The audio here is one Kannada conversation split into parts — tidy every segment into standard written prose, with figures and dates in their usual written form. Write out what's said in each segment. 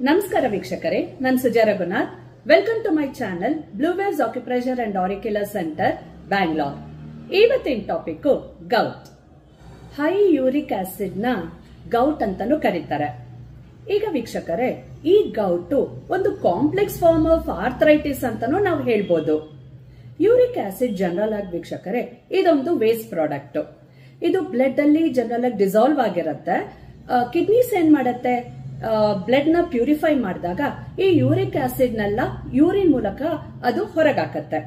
ನಮಸ್ಕಾರ ವೀಕ್ಷಕರೇ, ನಾನು Suja Raghunath. Welcome to my channel blue waves acupressure and auricular centre, Bangalore. ಇವತ್ತಿನ topic gout. High uric acid ನ ಗೌಟ್ ಅಂತಾನೂ ಕರೀತಾರೆ. ಈಗ ವೀಕ್ಷಕರೇ, ಈ ಗೌಟ್ ಒಂದು ಕಾಂಪ್ಲೆಕ್ಸ್ ಫಾರ್ಮ್ ಆಫ್ ಆರ್ಥರೈಟಿಸ್ ಅಂತಾನೂ ನಾವು ಹೇಳ್ಬೋದು. ಯೂರಿಕ್ ಆಸಿಡ್ ಜನರಲ್ ಆಗಿ ವೀಕ್ಷಕರೇ ಇದೊಂದು ವೇಸ್ಟ್ ಪ್ರಾಡಕ್ಟ್. ಇದು ಬ್ಲಡ್ ಅಲ್ಲಿ ಜನರಲ್ ಆಗಿ ಡಿಸಾಲ್ವ್ ಆಗಿರುತ್ತೆ. ಕಿಡ್ನೀಸ್ ಏನ್ ಮಾಡುತ್ತೆ, ಬ್ಲಡ್ ನ ಪ್ಯೂರಿಫೈ ಮಾಡಿದಾಗ ಈ ಯೂರಿಕ್ ಆಸಿಡ್ ನೆಲ್ಲ ಯೂರಿನ್ ಮೂಲಕ ಅದು ಹೊರಗಾಕತ್ತೆ.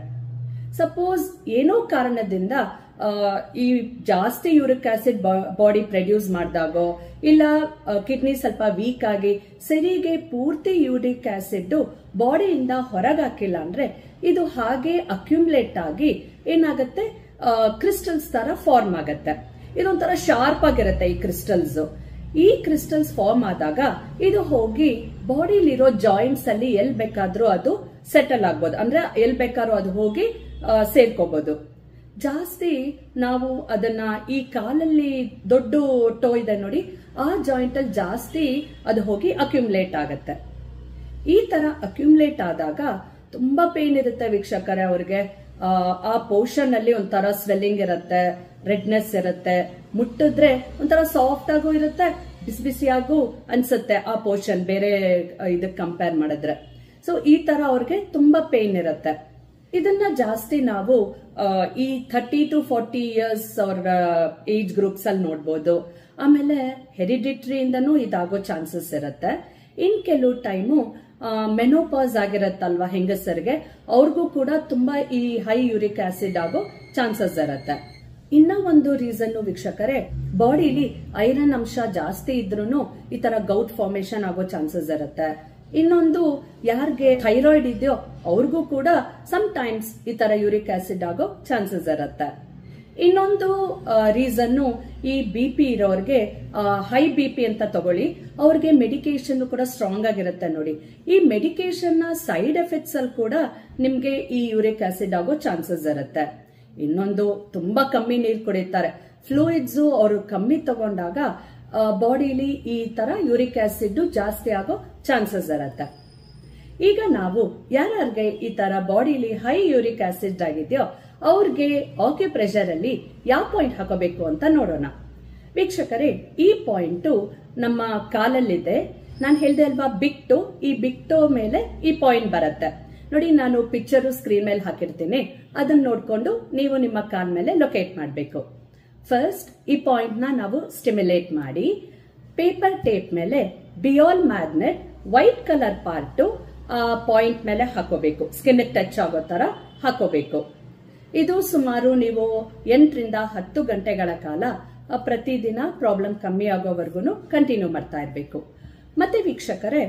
ಸಪೋಸ್ ಏನೋ ಕಾರಣದಿಂದ ಈ ಜಾಸ್ತಿ ಯೂರಿಕ್ ಆಸಿಡ್ ಬಾಡಿ ಪ್ರೊಡ್ಯೂಸ್ ಮಾಡಿದಾಗೋ ಇಲ್ಲ ಕಿಡ್ನಿ ಸ್ವಲ್ಪ ವೀಕ್ ಆಗಿ ಸರಿಗೆ ಪೂರ್ತಿ ಯೂರಿಕ್ ಆಸಿಡ್ ಬಾಡಿಯಿಂದ ಹೊರಗಾಕಿಲ್ಲ ಅಂದ್ರೆ ಇದು ಹಾಗೆ ಅಕ್ಯುಮುಲೇಟ್ ಆಗಿ ಏನಾಗುತ್ತೆ, ಕ್ರಿಸ್ಟಲ್ಸ್ ತರ ಫಾರ್ಮ್ ಆಗತ್ತೆ. ಇದೊಂಥರ ಶಾರ್ಪ್ ಆಗಿರುತ್ತೆ ಈ ಕ್ರಿಸ್ಟಲ್ಸ್. ಈ ಕ್ರಿಸ್ಟಲ್ಸ್ ಫಾರ್ಮ್ ಆದಾಗ ಇದು ಹೋಗಿ ಬಾಡಿಲಿರೋ ಜಾಯಿಂಟ್ಸ್ ಅಲ್ಲಿ ಎಲ್ ಬೇಕಾದ್ರೂ ಅದು ಸೆಟಲ್ ಆಗ್ಬೋದು, ಅಂದ್ರೆ ಎಲ್ ಬೇಕಾದ್ರೂ ಅದು ಹೋಗಿ ಸೇರ್ಕೋಬಹುದು. ಜಾಸ್ತಿ ನಾವು ಅದನ್ನ ಈ ಕಾಲಲ್ಲಿ ದೊಡ್ಡ ಟೋ ಇದೆ ನೋಡಿ, ಆ ಜಾಯಿಂಟ್ ಅಲ್ಲಿ ಜಾಸ್ತಿ ಅದು ಹೋಗಿ ಅಕ್ಯುಮುಲೇಟ್ ಆಗತ್ತೆ. ಈ ತರ ಅಕ್ಯುಮುಲೇಟ್ ಆದಾಗ ತುಂಬಾ ಪೇನ್ ಇರುತ್ತೆ ವೀಕ್ಷಕರೇ. ಅವ್ರಿಗೆ ಆ ಪೋರ್ಷನ್ ಅಲ್ಲಿ ಒಂಥರ ಸ್ವೆಲ್ಲಿಂಗ್ ಇರುತ್ತೆ, ರೆಡ್ನೆಸ್ ಇರುತ್ತೆ, ಮುಟ್ಟಿದ್ರೆ ಒಂಥರ ಸಾಫ್ಟ್ ಆಗು ಇರುತ್ತೆ, ಬಿಸಿ ಬಿಸಿಯಾಗೂ ಅನ್ಸುತ್ತೆ ಆ ಪೋರ್ಷನ್ ಬೇರೆ ಇದಕ್ಕೆ ಕಂಪೇರ್ ಮಾಡಿದ್ರೆ. ಸೊ ಈ ತರ ಅವ್ರಿಗೆ ತುಂಬಾ ಪೇನ್ ಇರುತ್ತೆ. ಇದನ್ನ ಜಾಸ್ತಿ ನಾವು ಈ 30 to 40 ಇಯರ್ಸ್ ಅವ್ರ ಏಜ್ ಗ್ರೂಪ್ಸ್ ಅಲ್ಲಿ ನೋಡ್ಬೋದು. ಆಮೇಲೆ ಹೆರಿಡಿಟ್ರಿ ಇಂದನೂ ಇದಾಗೋ ಚಾನ್ಸಸ್ ಇರುತ್ತೆ. ಇನ್ ಕೆಲವು ಟೈಮು ಮೆನೋಪಾಸ್ ಆಗಿರತ್ತಲ್ವಾ ಹೆಂಗಸರಿಗೆ, ಅವ್ರಿಗೂ ಕೂಡ ತುಂಬಾ ಈ ಹೈ ಯೂರಿಕ್ ಆಸಿಡ್ ಆಗೋ ಚಾನ್ಸಸ್ ಇರುತ್ತೆ. ಇನ್ನ ಒಂದು ರೀಸನ್ ವೀಕ್ಷಕರೇ, ಬಾಡಿಲಿ ಐರನ್ ಅಂಶ ಜಾಸ್ತಿ ಇದ್ರೂ ಈ ತರ ಗೌಟ್ ಫಾರ್ಮೇಶನ್ ಆಗೋ ಚಾನ್ಸಸ್ ಇರುತ್ತೆ. ಇನ್ನೊಂದು, ಯಾರಿಗೆ ಥೈರಾಯ್ಡ್ ಇದೆಯೋ ಅವ್ರಿಗೂ ಕೂಡ ಸಮ್ ಟೈಮ್ಸ್ ಈ ತರ ಯೂರಿಕ್ ಆಸಿಡ್ ಆಗೋ ಚಾನ್ಸಸ್ ಇರುತ್ತೆ. ಇನ್ನೊಂದು ರೀಸನ್ನು, ಈ BP ಇರೋರ್ಗೆ ಹೈ BP ಅಂತ ತಗೊಳ್ಳಿ, ಅವ್ರಿಗೆ ಮೆಡಿಕೇಶನ್ ಕೂಡ ಸ್ಟ್ರಾಂಗ್ ಆಗಿರುತ್ತೆ ನೋಡಿ. ಈ ಮೆಡಿಕೇಶನ್ ನ ಸೈಡ್ ಎಫೆಕ್ಟ್ಸ್ ಅಲ್ಲಿ ಕೂಡ ನಿಮ್ಗೆ ಈ ಯೂರಿಕ್ ಆಸಿಡ್ ಆಗೋ ಚಾನ್ಸಸ್ ಇರುತ್ತೆ. ಇನ್ನೊಂದು, ತುಂಬಾ ಕಮ್ಮಿ ನೀರು ಕುಡಿತಾರೆ, ಫ್ಲೂಯಿಡ್ಸ್ ಅವರು ಕಮ್ಮಿ ತಗೊಂಡಾಗ ಬಾಡಿಲಿ ಈ ತರ ಯೂರಿಕ್ ಆಸಿಡ್ ಜಾಸ್ತಿ ಆಗೋ ಚಾನ್ಸಸ್ ಇರುತ್ತೆ. ಈಗ ನಾವು ಯಾರ್ಯಾರಿಗೆ ಈ ತರ ಬಾಡಿಲಿ ಹೈ ಯೂರಿಕ್ ಆಸಿಡ್ ಆಗಿದೆಯೋ ಅವ್ರಿಗೆ ಆಕ್ಯುಪ್ರೆಷರ್ ಅಲ್ಲಿ ಯಾವ ಪಾಯಿಂಟ್ ಹಾಕೋಬೇಕು ಅಂತ ನೋಡೋಣ. ವೀಕ್ಷಕರೇ, ಈ ಪಾಯಿಂಟ್ ನಮ್ಮ ಕಾಲಲ್ಲಿದೆ. ನಾನು ಹೇಳ್ದೆ ಅಲ್ವಾ ಬಿಗ್ ಟೋ, ಈ ಬಿಗ್ ಟೋ ಮೇಲೆ ಈ ಪಾಯಿಂಟ್ ಬರುತ್ತೆ ನೋಡಿ. ನಾನು ಪಿಕ್ಚರ್ ಸ್ಕ್ರೀನ್ ಮೇಲೆ ಹಾಕಿರ್ತೀನಿ, ಅದನ್ನ ನೋಡ್ಕೊಂಡು ನೀವು ನಿಮ್ಮ ಕಾಲ್ ಮೇಲೆ ಲೊಕೇಟ್ ಮಾಡಬೇಕು. ಫಸ್ಟ್ ಈ ಪಾಯಿಂಟ್ ನ ನಾವು ಸ್ಟಿಮ್ಯುಲೇಟ್ ಮಾಡಿ ಪೇಪರ್ ಟೇಪ್ ಮೇಲೆ ಬಿಯಾಲ್ ಮ್ಯಾಗ್ನೆಟ್ ವೈಟ್ ಕಲರ್ ಪಾರ್ಟ್ ಆ ಪಾಯಿಂಟ್ ಮೇಲೆ ಹಾಕೋಬೇಕು. ಸ್ಕಿನ್ ಟಚ್ ಆಗೋ ತರ ಹಾಕೋಬೇಕು. ಇದು ಸುಮಾರು ನೀವು 8 ರಿಂದ 10 ಗಂಟೆಗಳ ಕಾಲ ಪ್ರತಿದಿನ ಪ್ರಾಬ್ಲಮ್ ಕಮ್ಮಿ ಆಗೋವರೆಗೂ ಕಂಟಿನ್ಯೂ ಮಾಡ್ತಾ ಇರಬೇಕು. ಮತ್ತೆ ವೀಕ್ಷಕರೇ,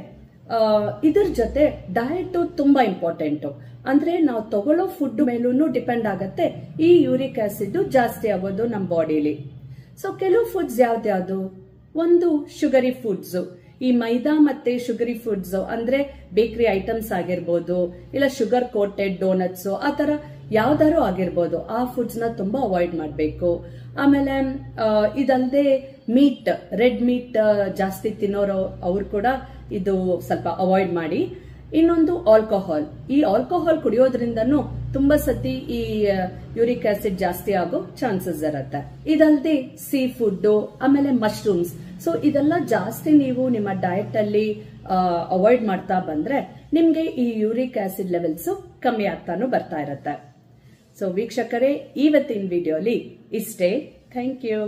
ಇದ್ರ ಜೊತೆ ಡಯಟ್ ತುಂಬಾ ಇಂಪಾರ್ಟೆಂಟ್. ಅಂದ್ರೆ ನಾವು ತಗೊಳ್ಳೋ ಫುಡ್ ಮೇಲೂ ಡಿಪೆಂಡ್ ಆಗತ್ತೆ ಈ ಯೂರಿಕ್ ಆಸಿಡ್ ಜಾಸ್ತಿ ಆಗೋದು ನಮ್ಮ ಬಾಡಿಲಿ. ಸೊ ಕೆಲವು ಫುಡ್ಸ್ ಯಾವ್ದ್ಯಾವ್ದು, ಒಂದು ಶುಗರಿ ಫುಡ್ಸ್, ಈ ಮೈದಾ ಮತ್ತೆ ಶುಗರಿ ಫುಡ್ಸ್ ಅಂದ್ರೆ ಬೇಕರಿ ಐಟಮ್ಸ್ ಆಗಿರ್ಬೋದು, ಇಲ್ಲ ಶುಗರ್ ಕೋಟೆಡ್ ಡೋನಟ್ಸ್, ಆ ತರ ಯಾವ್ದಾರು ಆಗಿರ್ಬೋದು, ಆ ಫುಡ್ಸ್ ನ ತುಂಬಾ ಅವಾಯ್ಡ್ ಮಾಡಬೇಕು. ಆಮೇಲೆ ಇದಲ್ಲದೆ ಮೀಟ್, ರೆಡ್ ಮೀಟ್ ಜಾಸ್ತಿ ತಿನ್ನೋರು ಅವ್ರು ಕೂಡ ಇದು ಸ್ವಲ್ಪ ಅವಾಯ್ಡ್ ಮಾಡಿ. ಇನ್ನೊಂದು ಆಲ್ಕೋಹಾಲ್, ಈ ಆಲ್ಕೋಹಾಲ್ ಕುಡಿಯೋದ್ರಿಂದನೂ ತುಂಬಾ ಸತಿ ಈ ಯೂರಿಕ್ ಆಸಿಡ್ ಜಾಸ್ತಿ ಆಗೋ ಚಾನ್ಸಸ್ ಇರುತ್ತೆ. ಇದಲ್ಲದೆ ಸೀ ಫುಡ್, ಆಮೇಲೆ ಮಶ್ರೂಮ್ಸ್. ಸೊ ಇದೆಲ್ಲ ಜಾಸ್ತಿ ನೀವು ನಿಮ್ಮ ಡಯಟ್ ಅಲ್ಲಿ ಅವಾಯ್ಡ್ ಮಾಡ್ತಾ ಬಂದ್ರೆ ನಿಮ್ಗೆ ಈ ಯೂರಿಕ್ ಆಸಿಡ್ ಲೆವೆಲ್ಸ್ ಕಮ್ಮಿ ಆಗ್ತಾನು ಬರ್ತಾ ಇರುತ್ತೆ. ಸೊ ವೀಕ್ಷಕರೇ, ಇವತ್ತಿನ ವಿಡಿಯೋಲಿ ಇಷ್ಟೇ. Thank you.